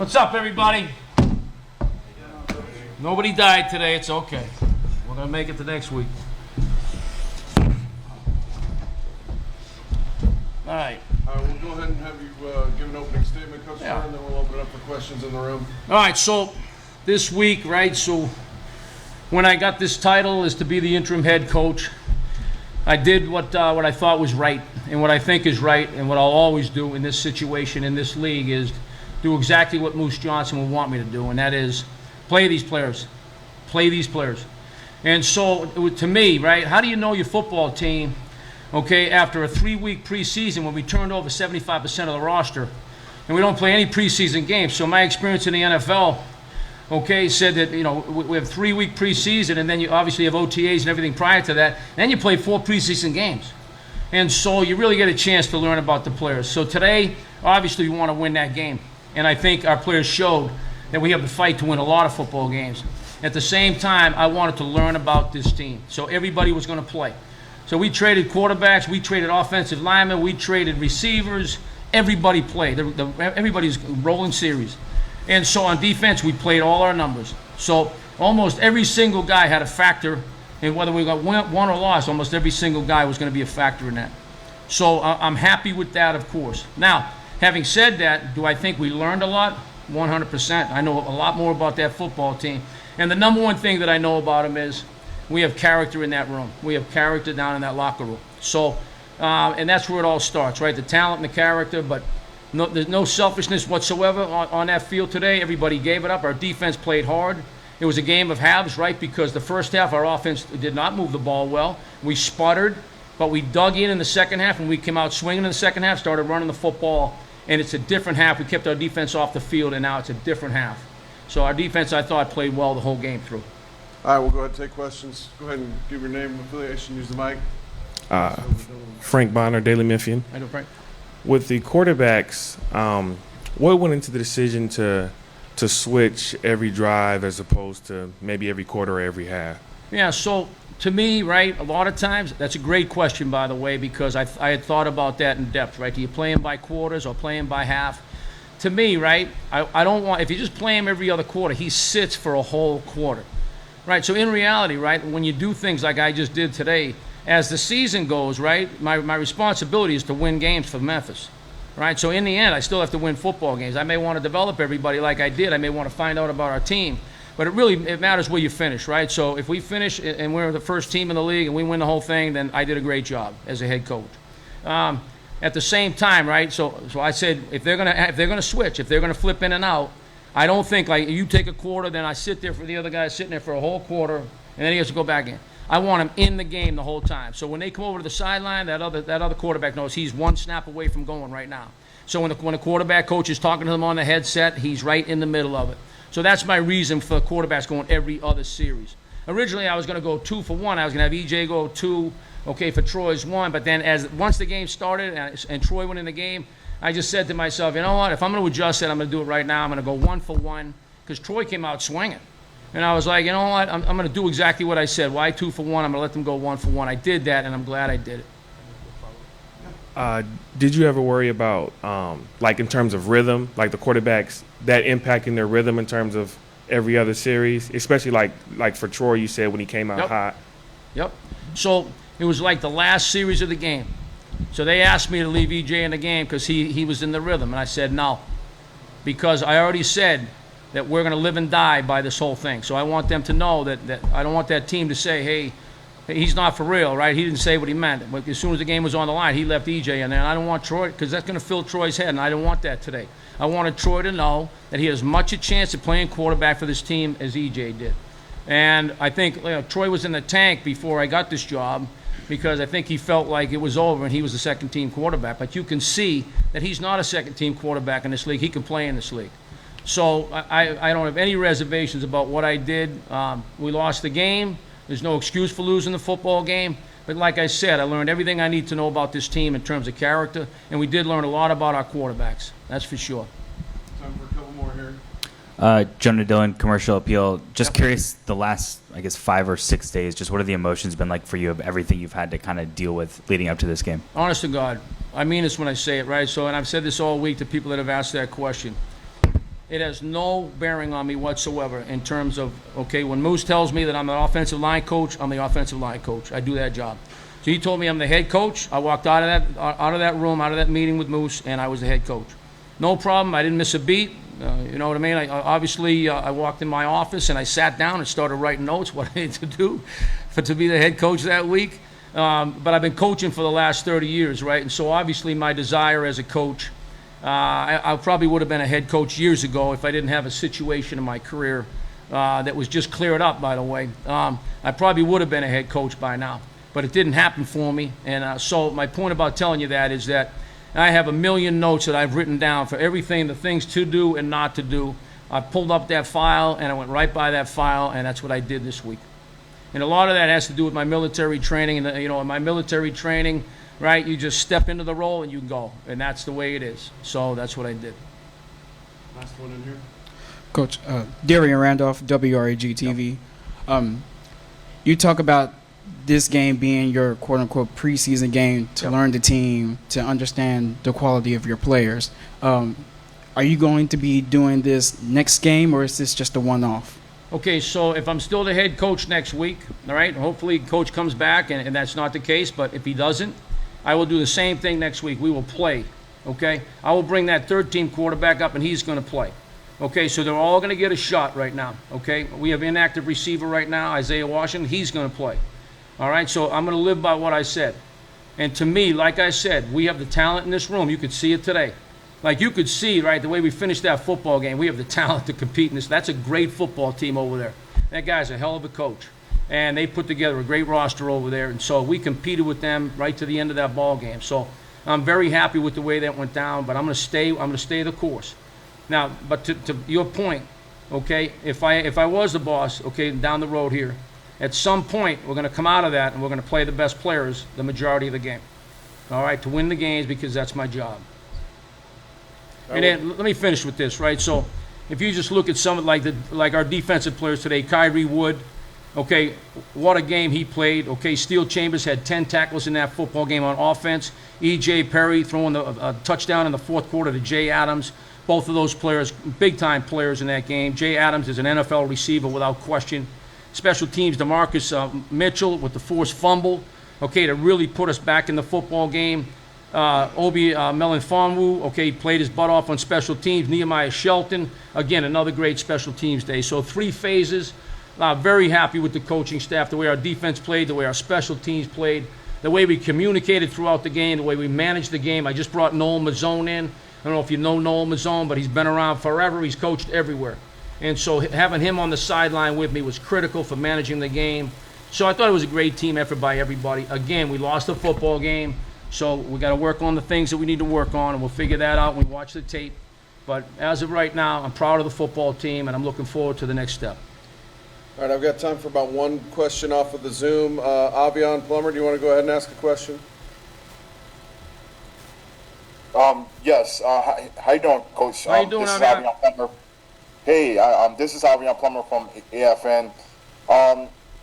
What's up, everybody? Nobody died today. It's okay. We're going to make it to next week. All right. All right, we'll go ahead and have you give an opening statement, Coach, Yeah. and then we'll open it up for questions in the room. All right, so this week, right, so when I got this title is to be the interim head coach, I did what I thought was right and what I think is right and what I'll always do in this situation, in this league, is do exactly what Moose Johnson would want me to do, and that is play these players. Play these players. And so, to me, right, how do you know your football team, okay, after a 3-week preseason when we turned over 75% of the roster and we don't play any preseason games? So my experience in the NFL, okay, said that, you know, we have 3-week preseason and then you obviously have OTAs and everything prior to that. Then you play 4 preseason games. And so you really get a chance to learn about the players. So today, obviously, we want to win that game. And I think our players showed that we have the fight to win a lot of football games. At the same time, I wanted to learn about this team. So everybody was going to play. So we traded quarterbacks, we traded offensive linemen, we traded receivers. Everybody played. Everybody's rolling series. And so on defense, we played all our numbers. So almost every single guy had a factor in whether we got won or lost. Almost every single guy was going to be a factor in that. So I'm happy with that, of course. Now, having said that, do I think we learned a lot? 100%. I know a lot more about that football team. And the number one thing that I know about them is we have character in that room. We have character down in that locker room. So, and that's where it all starts, right? The talent and the character, but there's no selfishness whatsoever on that field today. Everybody gave it up. Our defense played hard. It was a game of halves, right? Because the first half, our offense did not move the ball well. We sputtered, but we dug in the second half, and we came out swinging in the second half, started running the football, and it's a different half. We kept our defense off the field, and now it's a different half. So our defense, I thought, played well the whole game through. All right, we'll go ahead and take questions. Go ahead and give your name and affiliation. Use the mic. Frank Bonner, Daily Memphian. I know, Frank. With the quarterbacks, what went into the decision to switch every drive as opposed to maybe every quarter or every half? Yeah, so to me, right, a lot of times, that's a great question, by the way, because I had thought about that in depth, right? Do you play him by quarters or play him by half? To me, right, I don't want, if you just play him every other quarter, he sits for a whole quarter, right? So in reality, right, when you do things like I just did today, as the season goes, right, my responsibility is to win games for Memphis, right? So in the end, I still have to win football games. I may want to develop everybody like I did. I may want to find out about our team. But it matters where you finish, right? So if we finish and we're the first team in the league and we win the whole thing, then I did a great job as a head coach. At the same time, right? So I said if they're gonna switch, if they're gonna flip in and out, I don't think like you take a quarter, then I sit there for the other guy sitting there for a whole quarter, and then he has to go back in. I want him in the game the whole time. So when they come over to the sideline, that other quarterback knows he's one snap away from going right now. So when the quarterback coach is talking to him on the headset, he's right in the middle of it. So that's my reason for quarterbacks going every other series. Originally, I was going to go 2 for 1. I was going to have EJ go 2, okay, for Troy's 1. But then once the game started and Troy went in the game, I just said to myself, you know what? If I'm going to adjust it, I'm going to do it right now. I'm going to go 1 for 1 because Troy came out swinging. And I was like, you know what? I'm going to do exactly what I said. Why 2 for 1? I'm going to let them go 1 for 1. I did that, and I'm glad I did it. Did you ever worry about, like in terms of rhythm, like the quarterbacks, that impacting their rhythm in terms of every other series, especially like for Troy, you said when he came out hot? Yep. So it was like the last series of the game. So they asked me to leave EJ in the game because he was in the rhythm, and I said no, because I already said that we're going to live and die by this whole thing. So I want them to know that I don't want that team to say, hey, he's not for real, right? He didn't say what he meant. But as soon as the game was on the line, he left EJ in there. And I don't want Troy, because that's going to fill Troy's head, and I don't want that today. I wanted Troy to know that he has as much a chance of playing quarterback for this team as EJ did. And I think Troy was in the tank before I got this job because I think he felt like it was over and he was the second-team quarterback. But you can see that he's not a second-team quarterback in this league. He can play in this league. So I don't have any reservations about what I did. We lost the game. There's no excuse for losing the football game. But like I said, I learned everything I need to know about this team in terms of character, and we did learn a lot about our quarterbacks. That's for sure. Time for a couple more here. Jonah Dillon, Commercial Appeal. Just curious, the last, I guess, 5 or 6 days, just what have the emotions been like for you of everything you've had to kind of deal with leading up to this game? Honest to God, I mean this when I say it, right? So, and I've said this all week to people that have asked that question. It has no bearing on me whatsoever in terms of, okay, when Moose tells me that I'm an offensive line coach, I'm the offensive line coach. I do that job. So he told me I'm the head coach. I walked out of that room, out of that meeting with Moose, and I was the head coach. No problem. I didn't miss a beat. You know what I mean? I walked in my office and I sat down and started writing notes what I had to do to be the head coach that week. But I've been coaching for the last 30 years, right? And so obviously my desire as a coach, I probably would have been a head coach years ago if I didn't have a situation in my career that was just cleared up, by the way. I probably would have been a head coach by now, but it didn't happen for me. And so my point about telling you that is that I have a million notes that I've written down for everything, the things to do and not to do. I pulled up that file and I went right by that file, and that's what I did this week. And a lot of that has to do with my military training. And in my military training, right, you just step into the role and you go, and that's the way it is. So that's what I did. Last one in here. Coach, Darian Randolph, WRAG TV. You talk about this game being your quote-unquote preseason game to learn the team, to understand the quality of your players. Are you going to be doing this next game, or is this just a one-off? Okay, so if I'm still the head coach next week, all right, hopefully coach comes back, and that's not the case, but if he doesn't, I will do the same thing next week. We will play, okay? I will bring that third-team quarterback up, and he's going to play. Okay, so they're all going to get a shot right now, okay? We have inactive receiver right now, Isaiah Washington. He's going to play. All right, so I'm going to live by what I said. And to me, like I said, we have the talent in this room. You could see it today. Like you could see, right, the way we finished that football game, we have the talent to compete in this. That's a great football team over there. That guy's a hell of a coach. And they put together a great roster over there. And so we competed with them right to the end of that ball game. So I'm very happy with the way that went down, but I'm going to stay the course. Now, but to your point, okay, if I was the boss, okay, down the road here, at some point, we're going to come out of that and we're going to play the best players the majority of the game. All right, to win the games, because that's my job. And then let me finish with this, right? So if you just look at some like our defensive players today, Kyrie Wood, okay, what a game he played. Okay, Steele Chambers had 10 tackles in that football game on offense. E.J. Perry throwing a touchdown in the fourth quarter to Jay Adams. Both of those players, big-time players in that game. Jay Adams is an NFL receiver without question. Special teams, DeMarcus Mitchell with the forced fumble, okay, to really put us back in the football game. Obi Melanfonwu, okay, he played his butt off on special teams. Nehemiah Shelton, again, another great special teams day. So 3 phases. Very happy with the coaching staff, the way our defense played, the way our special teams played, the way we communicated throughout the game, the way we managed the game. I just brought Noel Mazzone in. I don't know if you know Noel Mazzone, but he's been around forever. He's coached everywhere. And so having him on the sideline with me was critical for managing the game. So I thought it was a great team effort by everybody. Again, we lost the football game, so we got to work on the things that we need to work on, and we'll figure that out when we watch the tape. But as of right now, I'm proud of the football team, and I'm looking forward to the next step. All right, I've got time for about one question off of the Zoom. Avion Plummer, do you want to go ahead and ask a question? Yes. How you doing, Coach? How you doing, this is Avion? Avion Plummer. Hey, this is Avion Plummer from AFN.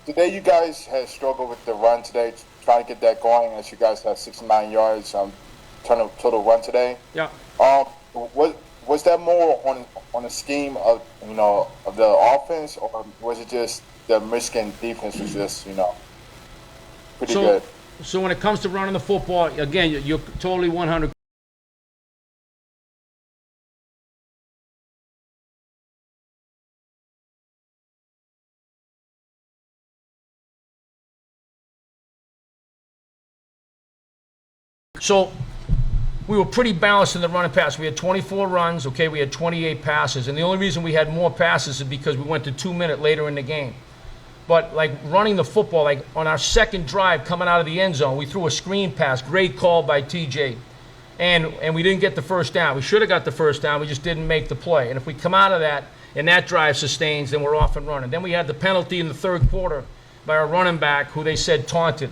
Today you guys had struggled with the run today, trying to get that going, as you guys had 69 yards total run today. Yeah. Was that more on the scheme of the offense, or was it just the Michigan defense was just pretty good? So when it comes to running the football, again, you're totally 100. So we were pretty balanced in the run and pass. We had 24 runs, okay, we had 28 passes, and the only reason we had more passes is because we went to 2 minutes later in the game. But like running the football, like on our second drive coming out of the end zone, we threw a screen pass, great call by TJ, and we didn't get the first down. We should have got the first down, we just didn't make the play. And if we come out of that and that drive sustains, then we're off and running. Then we had the penalty in the third quarter by our running back, who they said taunted,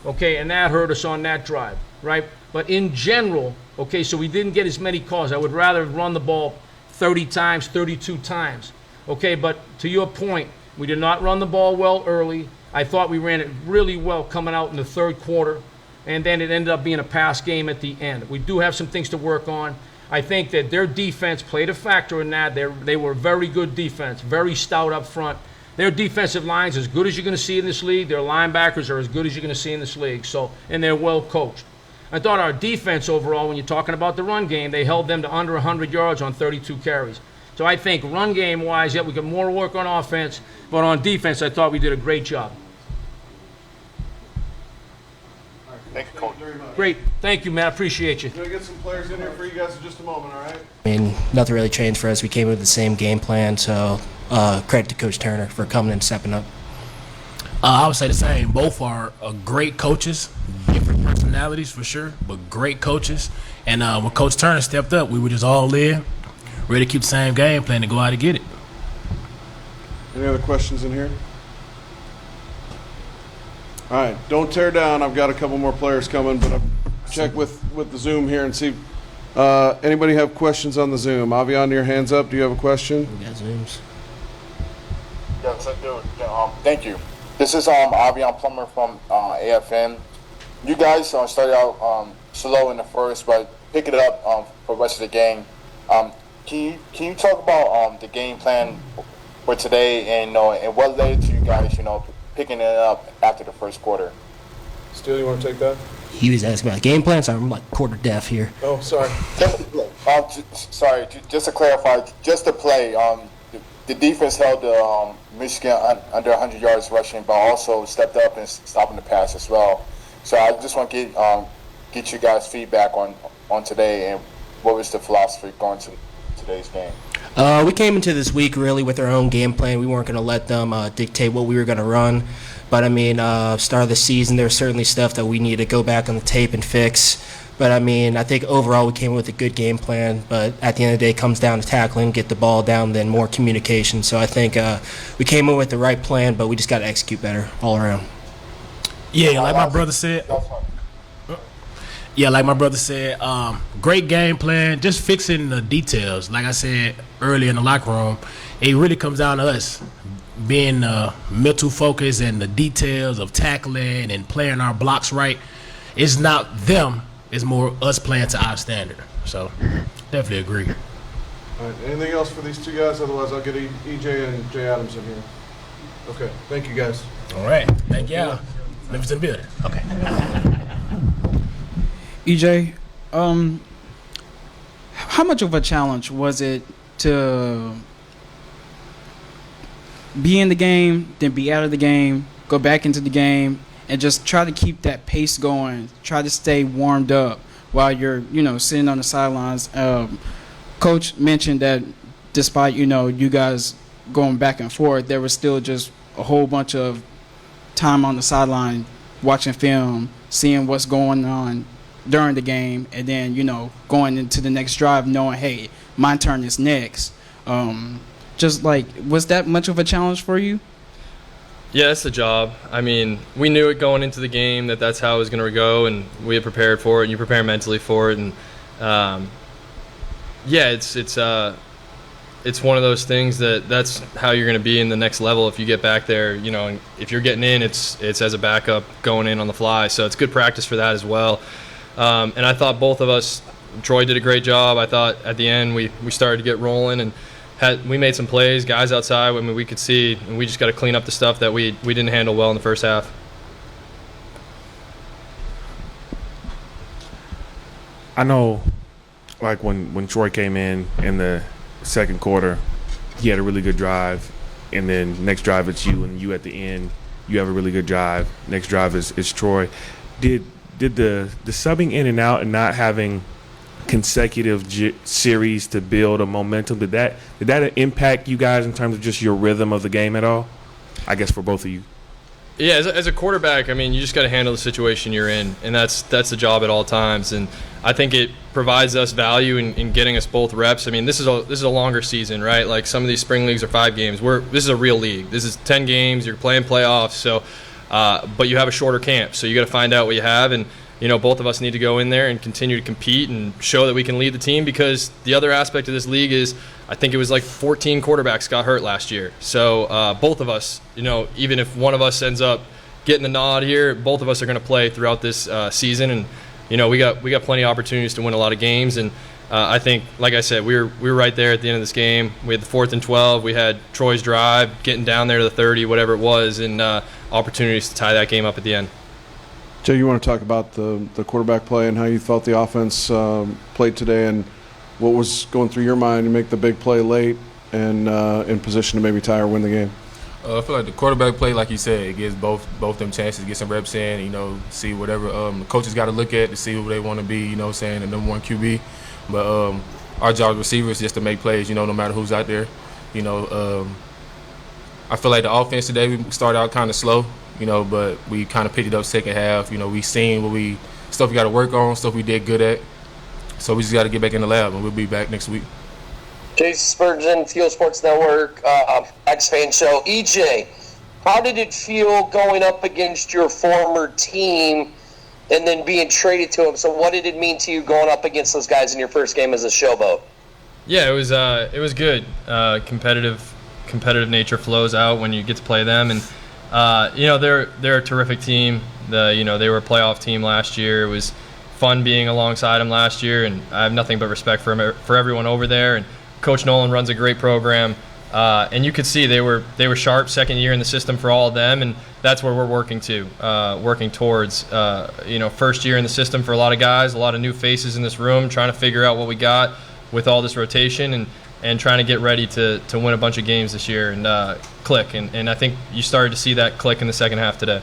okay, and that hurt us on that drive, right? But in general, okay, so we didn't get as many calls. I would rather run the ball 30 times, 32 times, okay? But to your point, we did not run the ball well early. I thought we ran it really well coming out in the third quarter, and then it ended up being a pass game at the end. We do have some things to work on. I think that their defense played a factor in that. They were very good defense, very stout up front. Their defensive line's as good as you're going to see in this league. Their linebackers are as good as you're going to see in this league. So, and they're well coached. I thought our defense overall, when you're talking about the run game, they held them to under 100 yards on 32 carries. So I think run game-wise, yeah, we got more work on offense, but on defense, I thought we did a great job. Thank you, Coach. Great. Thank you, man. I appreciate you. We're going to get some players in here for you guys in just a moment, all right? I mean, nothing really changed for us. We came with the same game plan, so credit to Coach Turner for coming and stepping up. I would say the same. Both are great coaches, different personalities for sure, but great coaches. And when Coach Turner stepped up, we were just all in, ready to keep the same game plan to go out and get it. Any other questions in here? All right, don't tear down. I've got a couple more players coming, but I'll check with the Zoom here and see. Anybody have questions on the Zoom? Avian, your hands up. Do you have a question? We got Zooms. Yes, I do. Thank you. This is Avian Plummer from AFN. You guys started out slow in the first, but pick it up for the rest of the game. Can you talk about the game plan for today and and what led to you guys picking it up after the first quarter? Steele, you want to take that? He was asking about game plans. I'm like quarter deaf here. Oh, sorry. Sorry, just to clarify, just to play. The defense held Michigan under 100 yards rushing, but also stepped up and stopping the pass as well. So I just want to get you guys feedback on today and what was the philosophy going to today's game. We came into this week really with our own game plan. We weren't going to let them dictate what we were going to run. But, I mean, start of the season, there's certainly stuff that we need to go back on the tape and fix. But, I mean, I think overall we came with a good game plan. But at the end of the day, it comes down to tackling, get the ball down, then more communication. So I think we came in with the right plan, but we just got to execute better all around. Yeah, like my brother said. Yeah, like my brother said, great game plan, just fixing the details. Like I said earlier in the locker room, it really comes down to us being mental focus and the details of tackling and playing our blocks right. It's not them, it's more us playing to our standard. So, definitely agree. All right, anything else for these two guys? Otherwise, I'll get EJ and Jay Adams in here. Okay, thank you, guys. All right, thank y'all. Memphis in the building. Okay. EJ, how much of a challenge was it to be in the game, then be out of the game, go back into the game, and just try to keep that pace going, try to stay warmed up while you're, sitting on the sidelines? Coach mentioned that despite, you guys going back and forth, there was still just a whole bunch of time on the sideline watching film, seeing what's going on during the game, and then, going into the next drive knowing, hey, my turn is next. Just like, was that much of a challenge for you? Yeah, it's the job. I mean, we knew it going into the game that's how it was going to go, and we had prepared for it, and you prepare mentally for it. And, yeah, it's one of those things that's how you're going to be in the next level if you get back there. And if you're getting in, it's as a backup going in on the fly. So it's good practice for that as well. And I thought both of us, Troy did a great job. I thought at the end we started to get rolling and we made some plays, guys outside. I mean, we could see, and we just got to clean up the stuff that we didn't handle well in the first half. I know, like when Troy came in the second quarter, he had a really good drive, and then next drive it's you, and you at the end, you have a really good drive. Next drive is Troy. Did the subbing in and out and not having consecutive series to build a momentum, did that impact you guys in terms of just your rhythm of the game at all? I guess for both of you. Yeah, as a quarterback, I mean, you just got to handle the situation you're in, and that's the job at all times. And I think it provides us value in getting us both reps. I mean, this is a longer season, right? Like some of these spring leagues are 5 games. This is a real league. This is 10 games. You're playing playoffs, so but you have a shorter camp, so you got to find out what you have. And both of us need to go in there and continue to compete and show that we can lead the team, because the other aspect of this league is I think it was like 14 quarterbacks got hurt last year. So both of us, even if one of us ends up getting the nod here, both of us are going to play throughout this season. And, we got plenty of opportunities to win a lot of games. And I think, like I said, we were right there at the end of this game. We had the 4th and 12. We had Troy's drive, getting down there to the 30, whatever it was, and opportunities to tie that game up at the end. Joe, you want to talk about the quarterback play and how you felt the offense played today, and what was going through your mind to make the big play late and in position to maybe tie or win the game? I feel like the quarterback play, like you said, it gives both them chances to get some reps in, see whatever the coaches got to look at to see who they want to be, the number one QB. But our job as receivers is just to make plays, no matter who's out there. I feel like the offense today, we started out kind of slow, but we kind of picked it up second half. We seen stuff we got to work on, stuff we did good at. So we just got to get back in the lab, and we'll be back next week. Jason Spurgeon, Field Sports Network, X-Fan Show. EJ, how did it feel going up against your former team and then being traded to him? So what did it mean to you going up against those guys in your first game as a Showboat? Yeah, it was good. Competitive nature flows out when you get to play them, and they're a terrific team. They were a playoff team last year. It was fun being alongside them last year, and I have nothing but respect for everyone over there. And Coach Nolan runs a great program, and you could see they were sharp second year in the system for all of them, and that's where we're working towards. First year in the system for a lot of guys, a lot of new faces in this room, trying to figure out what we got with all this rotation and trying to get ready to win a bunch of games this year and click. And I think you started to see that click in the second half today.